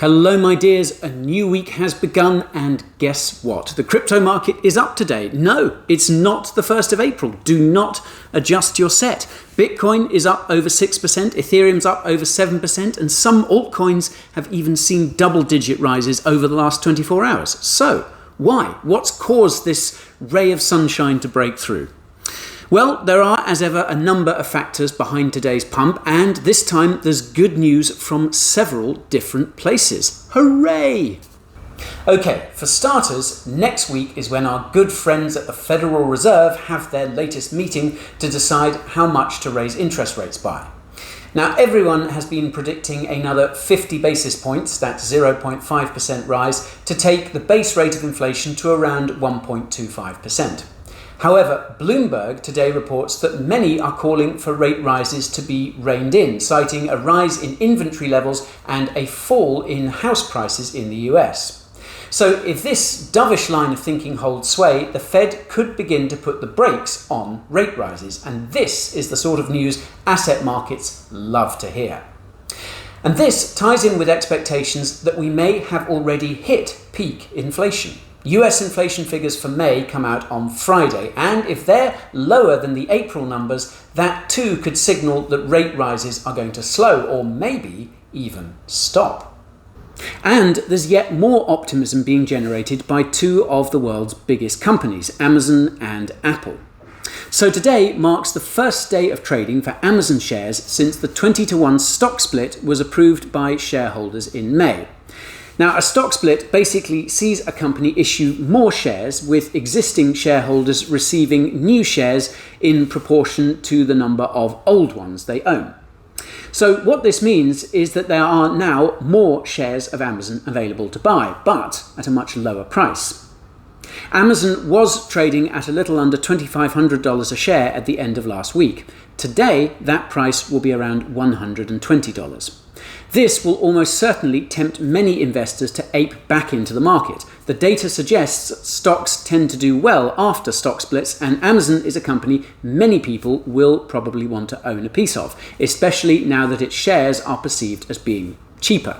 Hello my dears, a new week has begun and guess what? The crypto market is up today. No, it's not the 1st of April. Do not adjust your set. Bitcoin is up over 6%, Ethereum's up over 7%, and some altcoins have even seen double-digit rises over the last 24 hours. So, why? What's caused this ray of sunshine to break through? Well, there are, as ever, a number of factors behind today's pump, and this time there's good news from several different places. Hooray! Okay, for starters, next week is when our good friends at the Federal Reserve have their latest meeting to decide how much to raise interest rates by. Now, everyone has been predicting another 50 basis points, that's 0.5% rise, to take the base rate of inflation to around 1.25%. However, Bloomberg today reports that many are calling for rate rises to be reined in, citing a rise in inventory levels and a fall in house prices in the US. So if this dovish line of thinking holds sway, the Fed could begin to put the brakes on rate rises, and this is the sort of news asset markets love to hear. And this ties in with expectations that we may have already hit peak inflation. US inflation figures for May come out on Friday, and if they're lower than the April numbers, that too could signal that rate rises are going to slow or maybe even stop. And there's yet more optimism being generated by two of the world's biggest companies, Amazon and Apple. So today marks the first day of trading for Amazon shares since the 20-to-1 stock split was approved by shareholders in May. Now, a stock split basically sees a company issue more shares, with existing shareholders receiving new shares in proportion to the number of old ones they own. So what this means is that there are now more shares of Amazon available to buy, but at a much lower price. Amazon was trading at a little under $2,500 a share at the end of last week. Today, that price will be around $120. This will almost certainly tempt many investors to ape back into the market. The data suggests stocks tend to do well after stock splits, and Amazon is a company many people will probably want to own a piece of, especially now that its shares are perceived as being cheaper.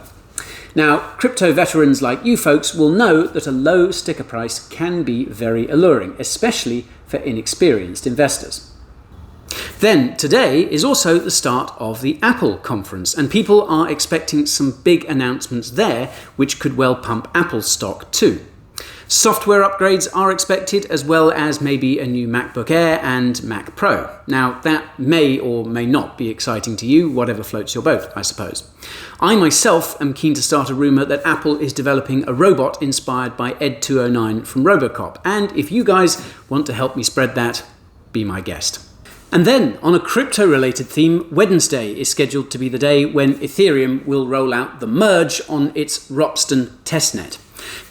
Now, crypto veterans like you folks will know that a low sticker price can be very alluring, especially for inexperienced investors. Then today is also the start of the Apple conference, and people are expecting some big announcements there which could well pump Apple's stock too. Software upgrades are expected, as well as maybe a new MacBook Air and Mac Pro. Now that may or may not be exciting to you, whatever floats your boat, I suppose. I myself am keen to start a rumour that Apple is developing a robot inspired by Ed 209 from Robocop, and if you guys want to help me spread that, be my guest. And then, on a crypto-related theme, Wednesday is scheduled to be the day when Ethereum will roll out the merge on its Ropsten testnet.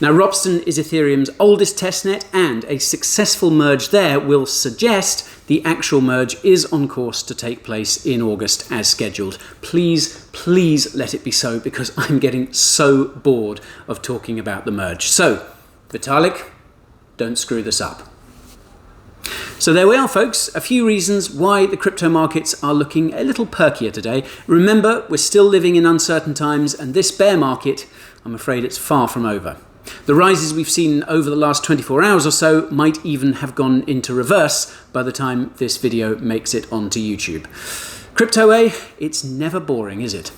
Now, Ropsten is Ethereum's oldest testnet, and a successful merge there will suggest the actual merge is on course to take place in August as scheduled. Please, please let it be so, because I'm getting so bored of talking about the merge. So, Vitalik, don't screw this up. So there we are, folks. A few reasons why the crypto markets are looking a little perkier today. Remember, we're still living in uncertain times, and this bear market, I'm afraid it's far from over. The rises we've seen over the last 24 hours or so might even have gone into reverse by the time this video makes it onto YouTube. Crypto, it's never boring, is it?